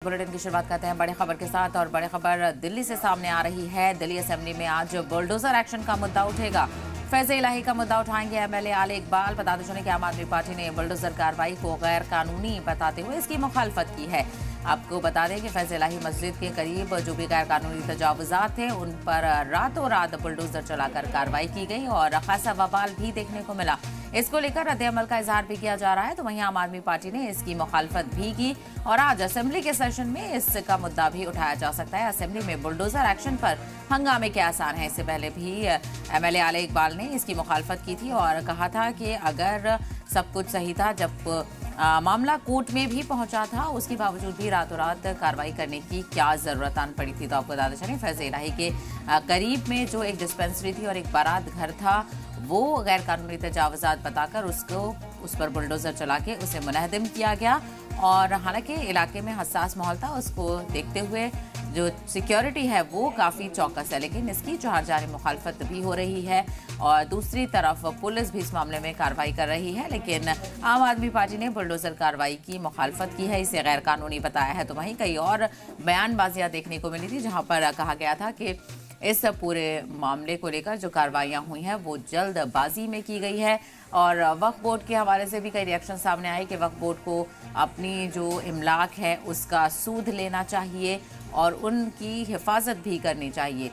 Bulletin की शुरुआत करते हैं बड़ी खबर के साथ और बड़ी खबर दिल्ली से सामने आ रही है। दिल्ली असेंबली में आज बुलडोजर एक्शन का मुद्दा उठेगा। फैज़े इलाही का मुद्दा उठाएंगे एमएलए आले इकबाल। बताते चलें कि आम आदमी पार्टी ने बुलडोजर कार्रवाई को गैर कानूनी बताते हुए इसकी मुखालफत की है। आपको बता दें कि फैज़े इलाही मस्जिद के करीब जो भी गैर कानूनी तजावुजात थे उन पर रातों रात बुलडोजर चलाकर कार्रवाई की गई और खासा बवाल भी देखने को मिला। इसको लेकर रद्द-ए-अमल का इजहार भी किया जा रहा है, तो वहीं आम आदमी पार्टी ने इसकी मुखालफत भी की और आज असेंबली के सेशन में इसका मुद्दा भी उठाया जा सकता है। असेंबली में बुलडोजर एक्शन पर हंगामे के आसार हैं। इससे पहले भी एमएलए आले इकबाल ने इसकी मुखालफत की थी और कहा था कि अगर सब कुछ सही था, जब मामला कोर्ट में भी पहुंचा था, उसके बावजूद भी रातों रात कार्रवाई करने की क्या जरूरत आन पड़ी थी। तो आपको बताते चलें फैज़े इलाही के करीब में जो एक डिस्पेंसरी थी और एक बारात घर था, वो गैर कानूनी तजावुजात बताकर उस पर बुलडोजर चला के उसे मुनहदिम किया गया। और हालांकि इलाके में हसास माहौल था, उसको देखते हुए जो सिक्योरिटी है वो काफ़ी चौकस है, लेकिन इसकी जहां जारी मुखालफत भी हो रही है और दूसरी तरफ पुलिस भी इस मामले में कार्रवाई कर रही है। लेकिन आम आदमी पार्टी ने बुलडोजर कार्रवाई की मुखालफत की है, इसे गैर कानूनी बताया है। तो वहीं कई और बयानबाजियां देखने को मिली थी जहां पर कहा गया था कि इस पूरे मामले को लेकर जो कार्रवाइयां हुई हैं वो जल्दबाजी में की गई है। और वक्फ बोर्ड के हवाले से भी कई रिएक्शन सामने आए कि वक्फ बोर्ड को अपनी जो इमलाक है उसका सूद लेना चाहिए और उनकी हिफाजत भी करनी चाहिए।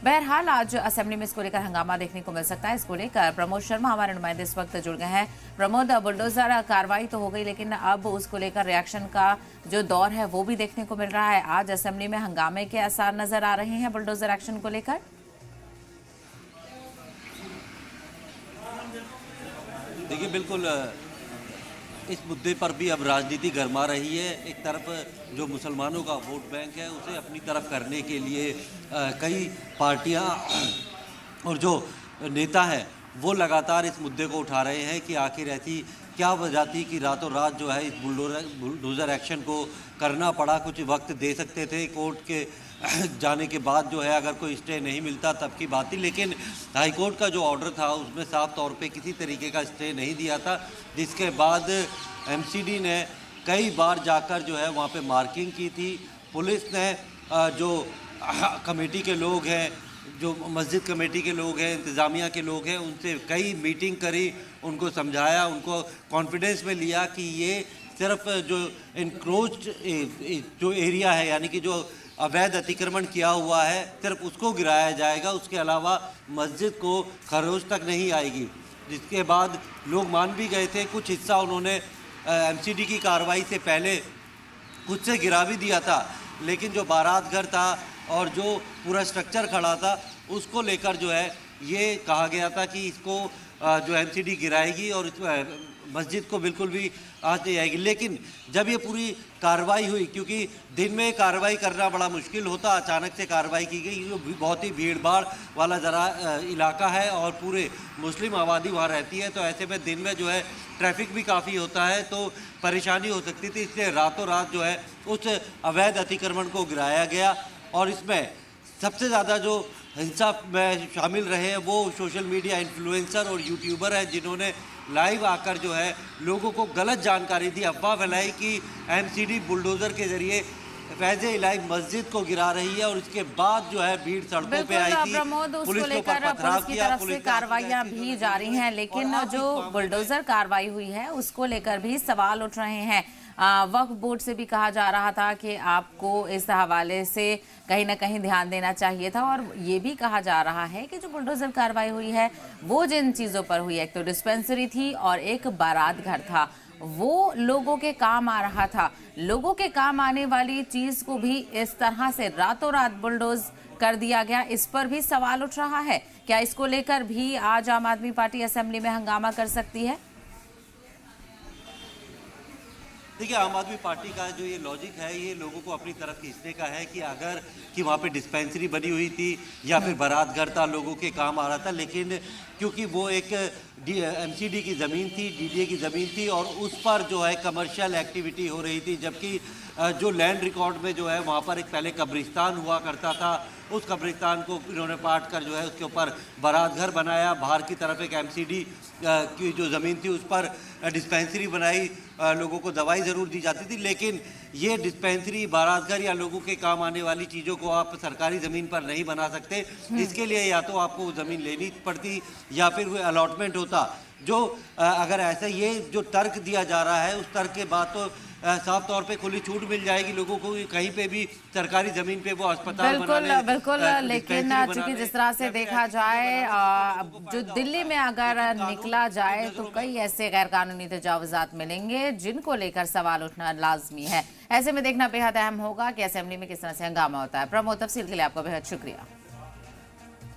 बहरहाल आज असेंबली में इसको लेकर हंगामा देखने को मिल सकता है। इसको लेकर प्रमोद शर्मा हमारे नुमाइंदे इस वक्त जुड़ गए हैं। प्रमोद, बुलडोजर कार्रवाई तो हो गई, लेकिन अब उसको लेकर रिएक्शन का जो दौर है वो भी देखने को मिल रहा है। आज असेंबली में हंगामे के आसार नजर आ रहे हैं बुलडोजर एक्शन को लेकर। देखिए, बिल्कुल इस मुद्दे पर भी अब राजनीति गरमा रही है। एक तरफ जो मुसलमानों का वोट बैंक है उसे अपनी तरफ करने के लिए कई पार्टियां और जो नेता हैं वो लगातार इस मुद्दे को उठा रहे हैं कि आखिर ऐसी क्या वजह थी कि रातों रात जो है इस बुलडोजर एक्शन को करना पड़ा। कुछ वक्त दे सकते थे, कोर्ट के जाने के बाद जो है अगर कोई स्टे नहीं मिलता तब की बात थी, लेकिन हाई कोर्ट का जो ऑर्डर था उसमें साफ तौर पे किसी तरीके का स्टे नहीं दिया था, जिसके बाद एमसीडी ने कई बार जाकर जो है वहाँ पे मार्किंग की थी। पुलिस ने जो कमेटी के लोग हैं, जो मस्जिद कमेटी के लोग हैं, इंतज़ामिया के लोग हैं, उनसे कई मीटिंग करी, उनको समझाया, उनको कॉन्फिडेंस में लिया कि ये सिर्फ जो इनक्रोच्ड जो एरिया है, यानी कि जो अवैध अतिक्रमण किया हुआ है, सिर्फ उसको गिराया जाएगा, उसके अलावा मस्जिद को खरोच तक नहीं आएगी। जिसके बाद लोग मान भी गए थे। कुछ हिस्सा उन्होंने एमसीडी की कार्रवाई से पहले खुद से गिरा भी दिया था, लेकिन जो बारात घर था और जो पूरा स्ट्रक्चर खड़ा था उसको लेकर जो है ये कहा गया था कि इसको जो एमसीडी गिराएगी और मस्जिद को बिल्कुल भी आज नहीं आएगी। लेकिन जब ये पूरी कार्रवाई हुई, क्योंकि दिन में कार्रवाई करना बड़ा मुश्किल होता, अचानक से कार्रवाई की गई, जो बहुत ही भीड़ भाड़ वाला ज़रा इलाका है और पूरे मुस्लिम आबादी वहाँ रहती है, तो ऐसे में दिन में जो है ट्रैफिक भी काफ़ी होता है, तो परेशानी हो सकती थी। इसलिए रातों रात जो है उस अवैध अतिक्रमण को गिराया गया और इसमें सबसे ज़्यादा जो हिंसा में शामिल रहे हैं वो सोशल मीडिया इन्फ्लुएंसर और यूट्यूबर हैं, जिन्होंने लाइव आकर जो है लोगों को गलत जानकारी दी, अफवाह फैलाई कि एमसीडी बुलडोज़र के ज़रिए फैज़े इलाही मस्जिद को गिरा रही है और इसके बाद जो है भीड़ सड़कों पे आई थी। पुलिस को पुलिस की तरफ से कार्रवाइयां भी जारी हैं, लेकिन जो बुलडोजर कार्रवाई हुई है उसको लेकर भी सवाल उठ रहे हैं। वक्फ बोर्ड से भी कहा जा रहा था कि आपको इस हवाले से कहीं ना कहीं ध्यान देना चाहिए था और ये भी कहा जा रहा है कि जो बुलडोजर कार्रवाई हुई है वो जिन चीज़ों पर हुई है, एक तो डिस्पेंसरी थी और एक बारात घर था, वो लोगों के काम आ रहा था। लोगों के काम आने वाली चीज़ को भी इस तरह से रातों रात बुलडोज कर दिया गया, इस पर भी सवाल उठ रहा है। क्या इसको लेकर भी आज आम आदमी पार्टी असेंबली में हंगामा कर सकती है? देखिए, आम आदमी पार्टी का जो ये लॉजिक है ये लोगों को अपनी तरफ खींचने का है कि अगर कि वहाँ पे डिस्पेंसरी बनी हुई थी या फिर बारात घर था, लोगों के काम आ रहा था, लेकिन क्योंकि वो एक एमसीडी की ज़मीन थी, डीडीए की ज़मीन थी और उस पर जो है कमर्शियल एक्टिविटी हो रही थी, जबकि जो लैंड रिकॉर्ड में जो है वहाँ पर एक पहले कब्रिस्तान हुआ करता था, उस कब्रिस्तान को इन्होंने पाट कर जो है उसके ऊपर बारात घर बनाया। बाहर की तरफ एक एमसीडी की जो ज़मीन थी उस पर डिस्पेंसरी बनाई, लोगों को दवाई ज़रूर दी जाती थी। लेकिन ये डिस्पेंसरी, बारात घर या लोगों के काम आने वाली चीज़ों को आप सरकारी ज़मीन पर नहीं बना सकते। इसके लिए या तो आपको वो ज़मीन लेनी पड़ती या फिर वो अलॉटमेंट होता। जो अगर ऐसा ये जो तर्क दिया जा रहा है उस तर्क के बाद तो साफ तौर पे खुली छूट मिल जाएगी लोगों को, कहीं पे भी सरकारी जमीन पे वो अस्पताल बिल्कुल बिल्कुल। लेकिन चूंकि जिस तरह से देखा जाए जो दिल्ली में अगर निकला जाए तो कई ऐसे गैर कानूनी तजावुजात मिलेंगे जिनको लेकर सवाल उठना लाजमी है। ऐसे में देखना बेहद अहम होगा कि असेंबली में किस तरह से हंगामा होता है। प्रमोद, तफसील के लिए आपका बेहद शुक्रिया।